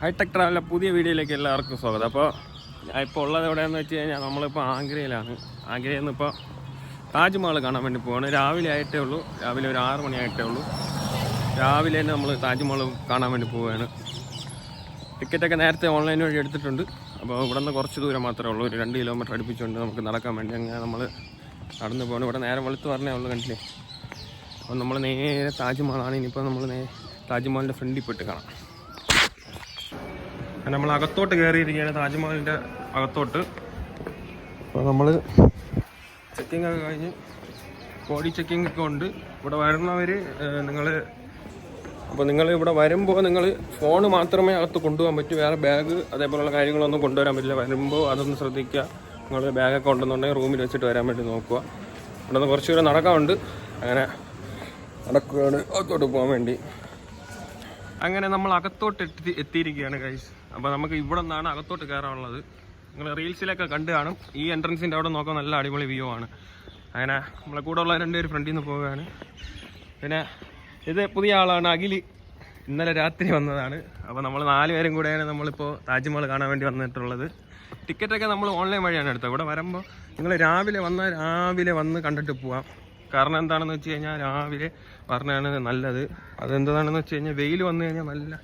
Hi tech ട്രാവലിലെ പുതിയ വീഡിയോയിലേക്ക് എല്ലാവർക്കും സ്വാഗതം. അപ്പോൾ ഞാൻ ഇപ്പോൾ ഉള്ളത് എവിടെയാണെന്ന് വെച്ച് കഴിഞ്ഞാൽ നമ്മളിപ്പോൾ ആഗ്രയിലാണ്. ആഗ്രയിൽ നിന്ന് ഇപ്പോൾ താജ്മഹൽ കാണാൻ വേണ്ടി പോവാണ്. രാവിലെ ആയിട്ടേ ഉള്ളൂ, രാവിലെ ഒരു 6 മണി ആയിട്ടേ ഉള്ളൂ. രാവിലെ തന്നെ നമ്മൾ താജ്മഹൽ കാണാൻ വേണ്ടി പോവുകയാണ്. ടിക്കറ്റൊക്കെ നേരത്തെ ഓൺലൈൻ വഴി എടുത്തിട്ടുണ്ട്. അപ്പോൾ ഇവിടെ നിന്ന് കുറച്ച് ദൂരം മാത്രമേ ഉള്ളൂ, ഒരു 2 കിലോമീറ്റർ അടുപ്പിച്ചുകൊണ്ട് നമുക്ക് നടക്കാൻ വേണ്ടി. അങ്ങനെ നമ്മൾ നടന്നു പോകണം. ഇവിടെ നേരെ വെളുത്ത് പറഞ്ഞേ ഉള്ളൂ, കണ്ടില്ലേ. അപ്പോൾ നമ്മൾ നേരെ താജ്മഹലാണ്. ഇനിയിപ്പോൾ നമ്മൾ താജ്മഹലിൻ്റെ ഫ്രണ്ടിൽ പോയിട്ട് കാണാം. നമ്മൾ അകത്തോട്ട് കയറിയിരിക്കുകയാണ്, താജ്മഹലിൻ്റെ അകത്തോട്ട്. അപ്പോൾ നമ്മൾ ചെക്കിംഗ് ഒക്കെ കഴിഞ്ഞ് ബോഡി ചെക്കിംഗ് ഒക്കെ ഉണ്ട്. ഇവിടെ വരുന്നവർ നിങ്ങൾ ഇവിടെ വരുമ്പോൾ നിങ്ങൾ ഫോൺ മാത്രമേ അകത്ത് കൊണ്ടുപോകാൻ പറ്റൂ. വേറെ ബാഗ് അതേപോലുള്ള കാര്യങ്ങളൊന്നും കൊണ്ടുവരാൻ പറ്റില്ല. വരുമ്പോൾ അതൊന്ന് ശ്രദ്ധിക്കുക. നിങ്ങൾ ബാഗൊക്കെ ഉണ്ടെന്നുണ്ടെങ്കിൽ റൂമിൽ വെച്ചിട്ട് വരാൻ വേണ്ടി നോക്കുക. ഇവിടെ നിന്ന് കുറച്ച് ദൂരം നടക്കാറുണ്ട്. അങ്ങനെ നടക്കുകയാണ് അകത്തോട്ട് പോകാൻ വേണ്ടി. അങ്ങനെ നമ്മൾ അകത്തോട്ട് എത്തിയിരിക്കുകയാണ് ഗൈസ്. അപ്പോൾ നമുക്ക് ഇവിടെ നിന്നാണ് അകത്തോട്ട് കയറാനുള്ളത്. നിങ്ങൾ റീൽസിലൊക്കെ കണ്ടു കാണും. ഈ എൻട്രൻസിൻ്റെ അവിടെ നോക്കാൻ നല്ല അടിപൊളി വ്യൂ ആണ്. അങ്ങനെ നമ്മളെ കൂടെ ഉള്ള 2 പേര് ഫ്രണ്ടിൽ നിന്ന് പോവുകയാണ്. പിന്നെ ഇത് പുതിയ ആളാണ്, അഖിൽ. ഇന്നലെ രാത്രി വന്നതാണ്. അപ്പോൾ നമ്മൾ 4 പേരും കൂടെയാണ് നമ്മളിപ്പോൾ താജ്മഹൽ കാണാൻ വേണ്ടി വന്നിട്ടുള്ളത്. ടിക്കറ്റൊക്കെ നമ്മൾ ഓൺലൈൻ വഴിയാണ് എടുത്തത്. ഇവിടെ വരുമ്പോൾ നിങ്ങൾ രാവിലെ വന്ന് കണ്ടിട്ട് പോവാം. കാരണം എന്താണെന്ന് വെച്ച് കഴിഞ്ഞാൽ രാവിലെ പറഞ്ഞാണ് നല്ലത്. അതെന്താണെന്ന് വെച്ച് കഴിഞ്ഞാൽ വെയിൽ വന്നു കഴിഞ്ഞാൽ നല്ല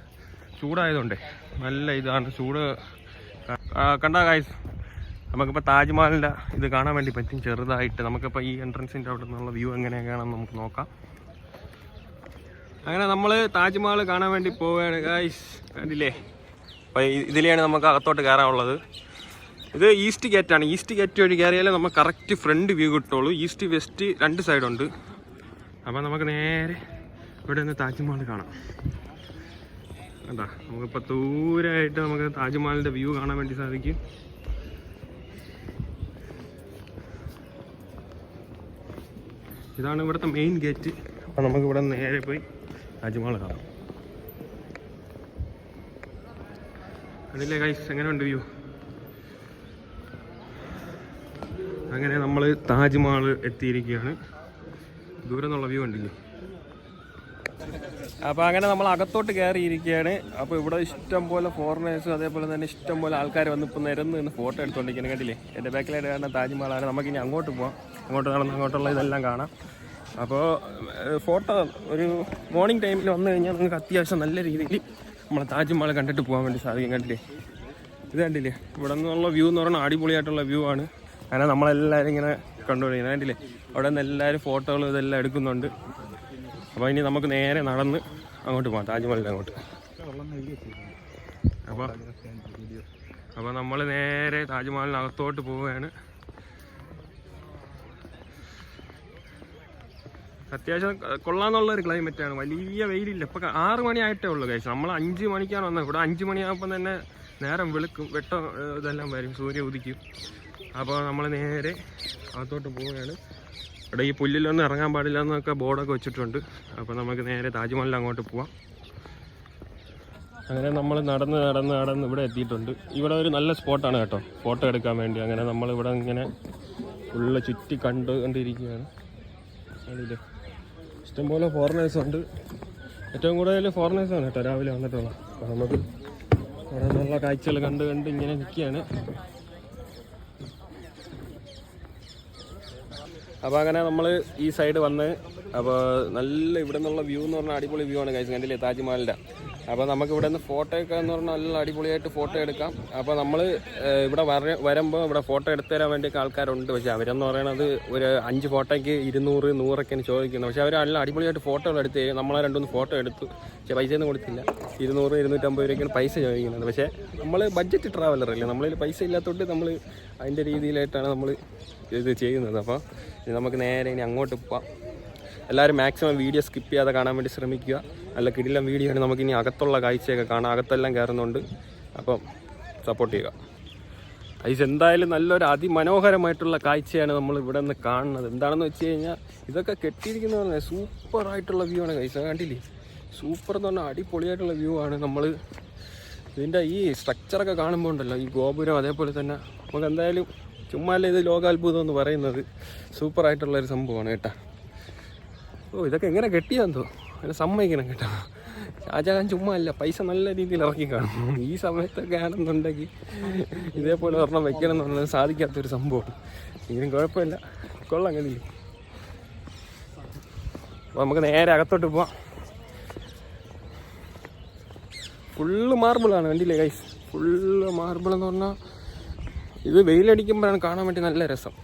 ചൂടായതുകൊണ്ടേ നല്ല ഇതാണ് ചൂട്. കണ്ടാ ഗൈസ്, നമുക്കിപ്പോൾ താജ്മഹലിൻ്റെ ഇത് കാണാൻ വേണ്ടി പറ്റും ചെറുതായിട്ട്. നമുക്കിപ്പോൾ ഈ എൻട്രൻസിൻ്റെ അവിടെ നിന്നുള്ള വ്യൂ എങ്ങനെയൊക്കെയാണെന്ന് നമുക്ക് നോക്കാം. അങ്ങനെ നമ്മൾ താജ്മഹൽ കാണാൻ വേണ്ടി പോവുകയാണ് ഗൈസ്. കണ്ടില്ലേ, അപ്പോൾ ഇതിലെയാണ് നമുക്ക് അകത്തോട്ട് കയറാനുള്ളത്. ഇത് ഈസ്റ്റ് ഗേറ്റാണ്. ഈസ്റ്റ് ഗേറ്റ് വഴി കയറിയാലേ നമുക്ക് കറക്റ്റ് ഫ്രണ്ട് വ്യൂ കിട്ടുള്ളൂ. East west 2 സൈഡുണ്ട്. അപ്പോൾ നമുക്ക് നേരെ ഇവിടെ നിന്ന് താജ്മഹൽ കാണാം. എന്താ, നമുക്കിപ്പോൾ ദൂരമായിട്ട് നമുക്ക് താജ്മഹലിൻ്റെ വ്യൂ കാണാൻ വേണ്ടി സാധിക്കും. ഇതാണ് ഇവിടുത്തെ മെയിൻ ഗേറ്റ്. അപ്പോൾ നമുക്ക് ഇവിടെ നേരെ പോയി താജ്മഹൽ കാണാം. അതില്ലേ ഗൈസ്, എങ്ങനെയുണ്ട് വ്യൂ? അങ്ങനെ നമ്മൾ താജ്മഹൽ എത്തിയിരിക്കുകയാണ്. ദൂരെ നിന്നുള്ള വ്യൂ ഉണ്ടല്ലേ. അപ്പോൾ അങ്ങനെ നമ്മൾ അകത്തോട്ട് കയറിയിരിക്കുകയാണ്. അപ്പോൾ ഇവിടെ ഇഷ്ടം പോലെ ഫോറിനേഴ്സും അതേപോലെ തന്നെ ഇഷ്ടം പോലെ ആൾക്കാർ വന്ന് ഇപ്പോൾ നിന്ന് ഫോട്ടോ എടുത്തുകൊണ്ടിരിക്കുന്നത് കണ്ടില്ലേ. എൻ്റെ ബാക്കിലായിട്ട് കാണുന്ന താജ്മഹലാണ്. നമുക്കിനി അങ്ങോട്ട് പോകാം. അങ്ങോട്ടുള്ള ഇതെല്ലാം കാണാം. അപ്പോൾ ഫോട്ടോ ഒരു മോർണിംഗ് ടൈമിൽ വന്നു കഴിഞ്ഞാൽ നിങ്ങൾക്ക് അത്യാവശ്യം നല്ല രീതിയിൽ നമ്മളെ താജ്മഹൽ കണ്ടിട്ട് പോകാൻ വേണ്ടി സാധിക്കും. കണ്ടില്ലേ, ഇത് കണ്ടില്ലേ, ഇവിടെ നിന്നുള്ള വ്യൂ എന്ന് പറഞ്ഞാൽ അടിപൊളിയായിട്ടുള്ള വ്യൂ ആണ്. അങ്ങനെ നമ്മളെല്ലാവരും ഇങ്ങനെ കണ്ടുപിടിക്കുന്നത് കണ്ടില്ലേ. അവിടെ നിന്ന് എല്ലാവരും ഫോട്ടോകളും ഇതെല്ലാം എടുക്കുന്നുണ്ട്. അപ്പോൾ ഇനി നമുക്ക് നേരെ നടന്ന് അങ്ങോട്ട് പോകാം, താജ്മഹലിൻ്റെ അങ്ങോട്ട്. അപ്പോൾ നമ്മൾ നേരെ താജ്മഹലിനകത്തോട്ട് പോവുകയാണ്. അത്യാവശ്യം കൊള്ളാമെന്നുള്ളൊരു ക്ലൈമറ്റാണ്. വലിയ വെയിലില്ല. ഇപ്പോൾ 6 മണി ആയിട്ടേ ഉള്ളൂ കഴിച്ചു. നമ്മൾ 5 മണിക്കാണ് വന്നത്. ഇവിടെ 5 മണിയാകുമ്പോൾ തന്നെ നേരം വെളുക്കും, വെട്ടം ഇതെല്ലാം വരും, സൂര്യ ഉദിക്കും. അപ്പോൾ നമ്മൾ നേരെ അകത്തോട്ട് പോവുകയാണ്. ഇവിടെ ഈ പുല്ലിലൊന്നും ഇറങ്ങാൻ പാടില്ല എന്നൊക്കെ ബോർഡൊക്കെ വെച്ചിട്ടുണ്ട്. അപ്പോൾ നമുക്ക് നേരെ താജ്മഹലിൽ അങ്ങോട്ട് പോവാം. അങ്ങനെ നമ്മൾ നടന്ന് ഇവിടെ എത്തിയിട്ടുണ്ട്. ഇവിടെ ഒരു നല്ല സ്പോട്ടാണ് കേട്ടോ, ഫോട്ടോ എടുക്കാൻ വേണ്ടി. അങ്ങനെ നമ്മളിവിടെ ഇങ്ങനെ ഫുള്ള് ചുറ്റി കണ്ടുകൊണ്ടിരിക്കുകയാണ്. അതില്ലേ ഇഷ്ടംപോലെ ഫോറിനേഴ്സുണ്ട്. ഏറ്റവും കൂടുതൽ ഫോറിനേഴ്സാണ് കേട്ടോ രാവിലെ വന്നിട്ടുള്ളത്. അപ്പോൾ നമുക്ക് ഇവിടെ നല്ല കാഴ്ചകൾ കണ്ട് ഇങ്ങനെ നിൽക്കുകയാണ്. അപ്പോൾ അങ്ങനെ നമ്മൾ ഈ സൈഡ് വന്ന്, അപ്പോൾ നല്ല ഇവിടെ നിന്നുള്ള വ്യൂ എന്ന് പറഞ്ഞാൽ അടിപൊളി വ്യൂ ആണ് കഴിച്ചത്. കണ്ടില്ലേ താജ്മഹലിൻ്റെ. അപ്പോൾ നമുക്ക് ഇവിടെ നിന്ന് ഫോട്ടോയൊക്കെ എന്ന് പറഞ്ഞാൽ നല്ല അടിപൊളിയായിട്ട് ഫോട്ടോ എടുക്കാം. അപ്പോൾ നമ്മൾ ഇവിടെ വരുമ്പോൾ ഇവിടെ ഫോട്ടോ എടുത്തു തരാൻ വേണ്ടിയൊക്കെ ആൾക്കാരുണ്ട്. പക്ഷേ അവരെന്ന് പറയണത് ഒരു 5 ഫോട്ടോയ്ക്ക് 200, 100ഒക്കെയാണ് ചോദിക്കുന്നത്. പക്ഷേ അവർ നല്ല അടിപൊളിയായിട്ട് ഫോട്ടോകൾ എടുത്ത് തരും. നമ്മളെ 2-3 ഫോട്ടോ എടുത്തു. പക്ഷേ പൈസയൊന്നും കൊടുത്തില്ല. 200, 250 രൂപയ്ക്കാണ് പൈസ ചോദിക്കുന്നത്. പക്ഷേ നമ്മൾ ബഡ്ജറ്റ് ട്രാവലറല്ലേ, നമ്മളിൽ പൈസ ഇല്ലാത്തതുകൊണ്ട് നമ്മൾ അതിൻ്റെ രീതിയിലായിട്ടാണ് നമ്മൾ ഇത് ചെയ്യുന്നത്. അപ്പോൾ നമുക്ക് നേരെ ഇനി അങ്ങോട്ട് പോവാം. എല്ലാവരും മാക്സിമം വീഡിയോ സ്കിപ്പ് ചെയ്യാതെ കാണാൻ വേണ്ടി ശ്രമിക്കുക. നല്ല കിടിലം വീഡിയോ ആണ്. നമുക്കിനി അകത്തുള്ള കാഴ്ചയൊക്കെ കാണാം. അകത്തെല്ലാം കയറുന്നുണ്ട്. അപ്പം സപ്പോർട്ട് ചെയ്യുക. ഐസ് എന്തായാലും നല്ലൊരു അതിമനോഹരമായിട്ടുള്ള കാഴ്ചയാണ് നമ്മൾ ഇവിടെ നിന്ന് കാണുന്നത്. എന്താണെന്ന് വെച്ച് കഴിഞ്ഞാൽ ഇതൊക്കെ കെട്ടിയിരിക്കുന്ന പറഞ്ഞാൽ സൂപ്പറായിട്ടുള്ള വ്യൂ ആണ് കൈസ. കണ്ടില്ലേ, സൂപ്പർ എന്ന് പറഞ്ഞാൽ അടിപൊളിയായിട്ടുള്ള വ്യൂ ആണ്. നമ്മൾ ഇതിൻ്റെ ഈ സ്ട്രക്ചറൊക്കെ കാണുമ്പോൾ ഉണ്ടല്ലോ, ഈ ഗോപുരം അതേപോലെ തന്നെ നമുക്ക് എന്തായാലും ചുമ്മാ അല്ല ഇത് ലോകാത്ഭുതം എന്ന് പറയുന്നത്. സൂപ്പറായിട്ടുള്ളൊരു സംഭവമാണ് കേട്ടോ. ഓ, ഇതൊക്കെ എങ്ങനെ കെട്ടിയാന്തോ, അങ്ങനെ സമ്മതിക്കണം കേട്ടോ. ഷാജഹാൻ ചുമ്മാ അല്ല, പൈസ നല്ല രീതിയിൽ ഇറക്കി കാണും. ഈ സമയത്തൊക്കെ ആണെന്നുണ്ടെങ്കിൽ ഇതേപോലെ ഒരെണ്ണം വെക്കണം എന്ന് പറഞ്ഞാൽ സാധിക്കാത്തൊരു സംഭവമാണ്. ഇതിനും കുഴപ്പമില്ല, കൊള്ളാം കണ്ടില്ലേ. അപ്പോൾ നമുക്ക് നേരെ അകത്തോട്ട് പോവാം. ഫുള്ള് മാർബിളാണ്, കണ്ടില്ലേ ഗൈസ്, ഫുള്ള് മാർബിൾ എന്ന് പറഞ്ഞാൽ ഇത് വെയിലടിക്കുമ്പോഴാണ് കാണാൻ വേണ്ടി നല്ല രസം.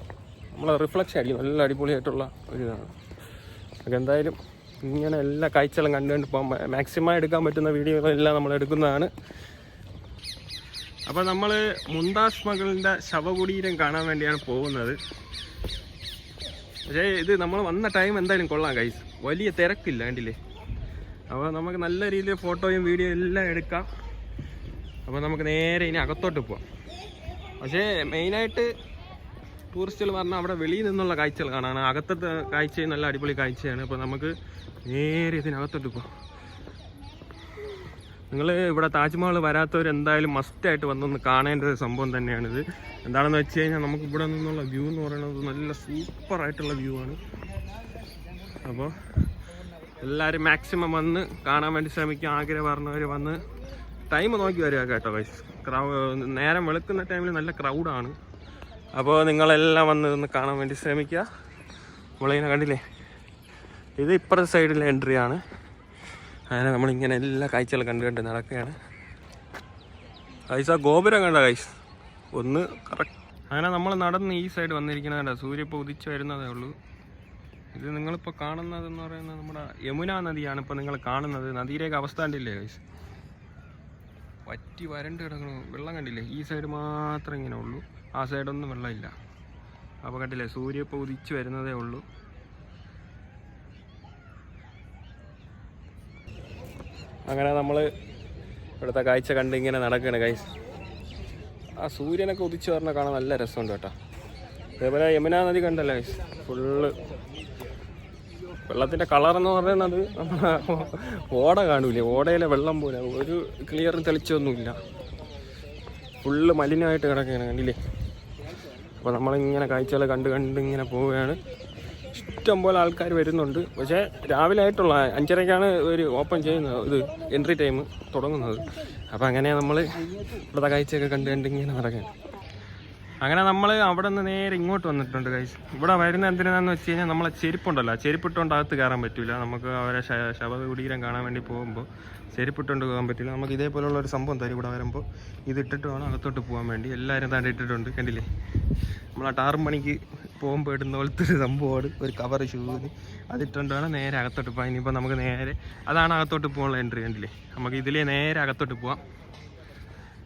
നമ്മളെ റിഫ്ലക്ഷൻ അടിക്കും, നല്ല അടിപൊളിയായിട്ടുള്ള ഒരു ഇതാണ്. നമുക്ക് എന്തായാലും ഇങ്ങനെ എല്ലാ കാഴ്ചകളും കണ്ടുകൊണ്ട് പോകാൻ മാക്സിമം എടുക്കാൻ പറ്റുന്ന വീഡിയോകളെല്ലാം നമ്മൾ എടുക്കുന്നതാണ്. അപ്പോൾ നമ്മൾ മുംതാസ് മകളിൻ്റെ ശവകുടീരം കാണാൻ വേണ്ടിയാണ് പോകുന്നത്. പക്ഷേ ഇത് നമ്മൾ വന്ന ടൈം എന്തായാലും കൊള്ളാം ഗൈസ്, വലിയ തിരക്കില്ല കണ്ടില്ലേ. അപ്പോൾ നമുക്ക് നല്ല രീതിയിൽ ഫോട്ടോയും വീഡിയോ എല്ലാം എടുക്കാം. അപ്പോൾ നമുക്ക് നേരെ ഇനി അകത്തോട്ട് പോവാം. പക്ഷേ മെയിനായിട്ട് ടൂറിസ്റ്റുകൾ പറഞ്ഞാൽ അവിടെ വെളിയിൽ നിന്നുള്ള കാഴ്ചകൾ കാണാൻ, അകത്തത്തെ കാഴ്ചയും നല്ല അടിപൊളി കാഴ്ചയാണ്. അപ്പോൾ നമുക്ക് നേരെ ഇതിനകത്തോട്ട് പോകാം. നിങ്ങൾ ഇവിടെ താജ്മഹൽ വരാത്തവർ എന്തായാലും മസ്റ്റായിട്ട് വന്നൊന്ന് കാണേണ്ട ഒരു സംഭവം തന്നെയാണിത്. എന്താണെന്ന് വെച്ച് കഴിഞ്ഞാൽ നമുക്ക് ഇവിടെ നിന്നുള്ള വ്യൂ എന്ന് പറയുന്നത് നല്ല സൂപ്പറായിട്ടുള്ള വ്യൂ ആണ്. അപ്പോൾ എല്ലാവരും മാക്സിമം വന്ന് കാണാൻ വേണ്ടി ശ്രമിക്കും. ആഗ്രഹം പറഞ്ഞവർ വന്ന് ടൈം നോക്കി വരിക കേട്ടോ ഗൈസ്. നേരം വെളുക്കുന്ന ടൈമിൽ നല്ല ക്രൗഡാണ്. അപ്പോൾ നിങ്ങളെല്ലാം വന്ന് കാണാൻ വേണ്ടി ശ്രമിക്കുക. നമ്മളിങ്ങനെ കണ്ടില്ലേ, ഇത് ഇപ്പുറത്തെ സൈഡിലെ എൻട്രി ആണ്. അങ്ങനെ നമ്മളിങ്ങനെ എല്ലാ കാഴ്ചകളും കണ്ട് നടക്കുകയാണ് ഗൈസ്. ആ ഗോപുരം കണ്ട ഗൈസ് ഒന്ന് കറക്റ്റ്. അങ്ങനെ നമ്മൾ നടന്ന് ഈ സൈഡ് വന്നിരിക്കുന്നത് കണ്ട, സൂര്യ ഇപ്പോൾ ഉദിച്ച് വരുന്നതേ ഉള്ളൂ. ഇത് നിങ്ങളിപ്പോൾ കാണുന്നതെന്ന് പറയുന്നത് നമ്മുടെ യമുന നദിയാണ് ഇപ്പോൾ നിങ്ങൾ കാണുന്നത്. നദിയിലേക്ക് അവസ്ഥ കണ്ടില്ലേ ഗൈസ്, വറ്റി വരണ്ട് കിടക്കണു. വെള്ളം കണ്ടില്ലേ, ഈ സൈഡ് മാത്രമേ ഇങ്ങനെ ഉള്ളൂ, ആ സൈഡൊന്നും വെള്ളമില്ല. അപ്പോൾ കണ്ടില്ലേ, സൂര്യ ഇപ്പോൾ ഉദിച്ച് വരുന്നതേ ഉള്ളൂ. അങ്ങനെ നമ്മൾ ഇവിടുത്തെ കാഴ്ച കണ്ട് ഇങ്ങനെ നടക്കുകയാണ് ഗൈസ്. ആ സൂര്യനൊക്കെ ഉദിച്ച് പറഞ്ഞാൽ കാണാൻ നല്ല രസമുണ്ട് കേട്ടോ. അതേപോലെ യമുന നദി കണ്ടല്ലേ ഗൈസ്, ഫുള്ള് വെള്ളത്തിൻ്റെ കളറെന്ന് പറയുന്നത് നമ്മുടെ ഓട കാണൂലേ, ഓടയിലെ വെള്ളം പോലെ ഒരു ക്ലിയർ തെളിച്ചൊന്നുമില്ല, ഫുള്ള് മലിനമായിട്ട് കിടക്കുകയാണ് കണ്ടില്ലേ. അപ്പോൾ നമ്മളിങ്ങനെ കാഴ്ചകൾ കണ്ട് ഇങ്ങനെ പോവുകയാണ്. ഇഷ്ടം പോലെ ആൾക്കാർ വരുന്നുണ്ട്. പക്ഷേ രാവിലെ ആയിട്ടുള്ള 5:30ക്കാണ് ഒരു ഓപ്പൺ ചെയ്യുന്നത്, ഇത് എൻട്രി ടൈം തുടങ്ങുന്നത്. അപ്പോൾ അങ്ങനെ നമ്മൾ ഇവിടുത്തെ കാഴ്ചയൊക്കെ കണ്ട് ഇങ്ങനെ നടക്കുകയാണ്. അങ്ങനെ നമ്മൾ അവിടെ നിന്ന് നേരെ ഇങ്ങോട്ട് വന്നിട്ടുണ്ട് ഗൈസ്. ഇവിടെ വരുന്ന എന്തിനാന്ന് വെച്ച് കഴിഞ്ഞാൽ നമ്മളെ ചെരുപ്പുണ്ടല്ലോ, ചെരുപ്പിട്ടുകൊണ്ട് അകത്ത് കയറാൻ പറ്റില്ല. നമുക്ക് അവരെ ശവകുടീരം കാണാൻ വേണ്ടി പോകുമ്പോൾ ചെരുപ്പിട്ടുകൊണ്ട് പോകാൻ പറ്റില്ല. നമുക്ക് ഇതേപോലുള്ള ഒരു സംഭവം തരും ഇവിടെ വരുമ്പോൾ. ഇതിട്ടിട്ട് വേണം അകത്തോട്ട് പോകാൻ വേണ്ടി. എല്ലാവരും താണ്ടി ഇട്ടിട്ടുണ്ട് കണ്ടില്ലേ. നമ്മൾ ആ 6 മണിക്ക് പോകുമ്പോൾ ഇടുന്ന പോലത്തെ ഒരു സംഭവമാണ്, ഒരു കവർ ഷൂവിന് അതിട്ടുകൊണ്ടാണ് നേരെ അകത്തോട്ട് പോകാൻ. ഇനിയിപ്പോൾ നമുക്ക് നേരെ അതാണ് അകത്തോട്ട് പോകാനുള്ള എൻട്രി കണ്ടില്ലേ. നമുക്ക് ഇതിലേ നേരെ അകത്തോട്ട് പോകാം.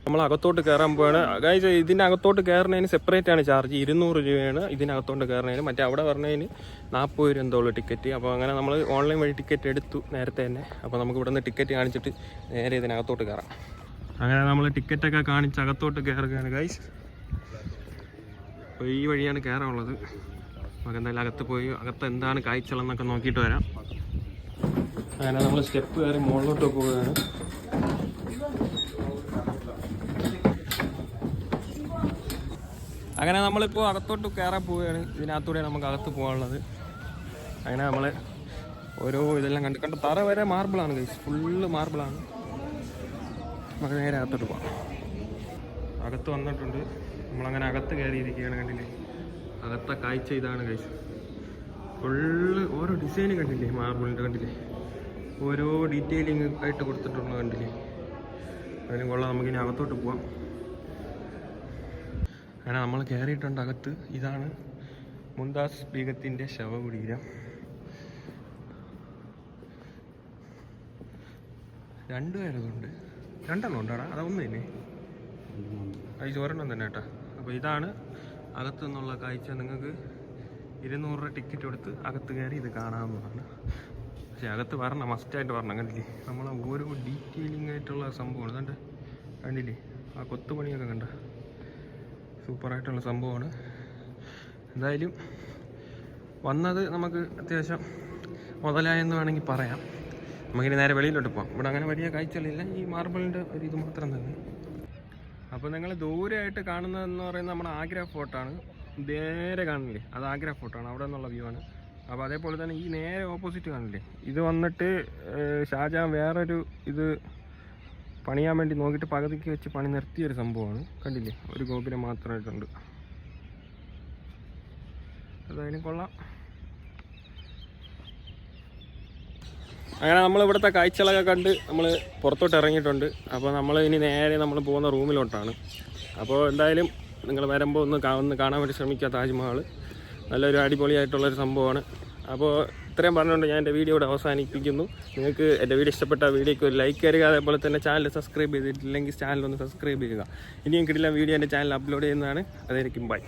നമ്മൾ അകത്തോട്ട് കയറാൻ പോവാണ് ഗൈസ്. ഇതിനകത്തോട്ട് കയറുന്നതിന് സെപ്പറേറ്റ് ആണ് ചാർജ്, 200 രൂപയാണ് ഇതിനകത്തോട്ട് കയറുന്നതിന്. മറ്റേ അവിടെ പറഞ്ഞതിന് 40 രൂപ എന്തോ ഉള്ളൂ ടിക്കറ്റ്. അപ്പോൾ അങ്ങനെ നമ്മൾ ഓൺലൈൻ വഴി ടിക്കറ്റ് എടുത്തു നേരത്തെ തന്നെ. അപ്പോൾ നമുക്ക് ഇവിടെ നിന്ന് ടിക്കറ്റ് കാണിച്ചിട്ട് നേരെ ഇതിനകത്തോട്ട് കയറാം. അങ്ങനെ നമ്മൾ ടിക്കറ്റൊക്കെ കാണിച്ച് അകത്തോട്ട് കയറുകയാണ് ഗൈസ്. അപ്പോൾ ഈ വഴിയാണ് കയറാനുള്ളത്. നമുക്ക് എന്തായാലും അകത്ത് പോയി അകത്ത് എന്താണ് കാഴ്ചകളെന്നൊക്കെ നോക്കിയിട്ട് വരാം. അങ്ങനെ നമ്മൾ സ്റ്റെപ്പ് കയറി മുകളിലോട്ട് പോവുകയാണ്. അങ്ങനെ നമ്മളിപ്പോൾ അകത്തോട്ട് കയറാൻ പോവുകയാണ്. ഇതിനകത്തൂടെ നമുക്ക് അകത്ത് പോകാനുള്ളത്. അങ്ങനെ നമ്മൾ ഓരോ ഇതെല്ലാം കണ്ട് തറ വരെ മാർബിളാണ് ഗൈസ്, ഫുള്ള് മാർബിളാണ്. നമുക്ക് നേരെ അകത്തോട്ട് പോകാം. അകത്ത് വന്നിട്ടുണ്ട്. നമ്മളങ്ങനെ അകത്ത് കയറിയിരിക്കുകയാണ് കണ്ടില്ലേ. അകത്തെ കാഴ്ച ഇതാണ് ഗൈസ്. ഫുള്ള് ഓരോ ഡിസൈൻ കണ്ടില്ലേ, മാർബിളിൻ്റെ കണ്ടില്ലേ, ഓരോ ഡീറ്റെയിലിങ് ആയിട്ട് കൊടുത്തിട്ടുണ്ട് കണ്ടില്ലേ. അതിന് കൊള്ളാം. നമുക്കിനി അകത്തോട്ട് പോവാം. അങ്ങനെ നമ്മൾ കയറിയിട്ടുണ്ട് അകത്ത്. ഇതാണ് മുംതാസ് ബീഗത്തിൻ്റെ ശവകുടീരം. 2 പേരതുണ്ട്, 2 എണ്ണം ഉണ്ടാടാ, അതൊന്നും തന്നെ അത് ഒരെണ്ണം തന്നെ കേട്ടോ. അപ്പോൾ ഇതാണ് അകത്തു നിന്നുള്ള കാഴ്ച. നിങ്ങൾക്ക് 200 രൂപ ടിക്കറ്റ് കൊടുത്ത് അകത്ത് കയറി ഇത് കാണാവുന്നതാണ്. പക്ഷേ അകത്ത് വരണം, മസ്റ്റായിട്ട് വരണം. കണ്ടില്ലേ, നമ്മളെ ഓരോ ഡീറ്റെയിലിംഗ് ആയിട്ടുള്ള സംഭവമാണ്. കണ്ടേ, കണ്ടില്ലേ ആ കൊത്തുപണിയൊക്കെ കണ്ട, സൂപ്പറായിട്ടുള്ള സംഭവമാണ്. എന്തായാലും വന്നത് നമുക്ക് അത്യാവശ്യം മുതലായെന്ന് വേണമെങ്കിൽ പറയാം. നമുക്കിനി നേരെ വെളിയിലോട്ട് പോകാം. ഇവിടെ അങ്ങനെ വലിയ കാഴ്ചകളില്ല, ഈ മാർബിളിൻ്റെ ഒരു ഇത് മാത്രം തന്നെ. അപ്പോൾ നിങ്ങൾ ദൂരെയായിട്ട് കാണുന്നതെന്ന് പറയുന്നത് നമ്മുടെ ആഗ്ര ഫോർട്ടാണ്. നേരെ കാണില്ലേ, അത് ആഗ്ര ഫോർട്ടാണ്, അവിടെ നിന്നുള്ള വ്യൂ ആണ്. അപ്പോൾ അതേപോലെ തന്നെ ഈ നേരെ ഓപ്പോസിറ്റ് കാണില്ലേ, ഇത് വന്നിട്ട് ഷാജഹാൻ വേറൊരു ഇത് പണിയാൻ വേണ്ടി നോക്കിയിട്ട് പകുതിക്ക് വെച്ച് പണി നിർത്തിയൊരു സംഭവമാണ്. കണ്ടില്ലേ, ഒരു ഗോപുരം മാത്രമായിട്ടുണ്ട്. അതായാലും കൊള്ളാം. അങ്ങനെ നമ്മൾ ഇവിടുത്തെ കാഴ്ചകളൊക്കെ കണ്ട് നമ്മൾ പുറത്തോട്ട് ഇറങ്ങിയിട്ടുണ്ട്. അപ്പോൾ നമ്മൾ ഇനി നേരെ നമ്മൾ പോകുന്ന റൂമിലോട്ടാണ്. അപ്പോൾ എന്തായാലും നിങ്ങൾ വരുമ്പോൾ ഒന്ന് കാണാൻ വേണ്ടി ശ്രമിക്കുക. താജ്മഹൽ നല്ലൊരു അടിപൊളിയായിട്ടുള്ളൊരു സംഭവമാണ്. അപ്പോൾ ഇത്രയും പറഞ്ഞുകൊണ്ട് ഞാൻ എൻ്റെ വീഡിയോ ഇവിടെ അവസാനിപ്പിക്കുന്നു. നിങ്ങൾക്ക് എൻ്റെ വീഡിയോ ഇഷ്ടപ്പെട്ട വീഡിയോയ്ക്ക് ഒരു ലൈക്ക് തരിക. അതേപോലെ തന്നെ ചാനൽ സബ്സ്ക്രൈബ് ചെയ്തിട്ടില്ലെങ്കിൽ ചാനലൊന്ന് സബ്സ്ക്രൈബ് ചെയ്യുക. ഇനിയും കിട്ടില്ല വീഡിയോ എൻ്റെ ചാനൽ അപ്ലോഡ് ചെയ്യുന്നതാണ്. അതായിരിക്കും ബൈ.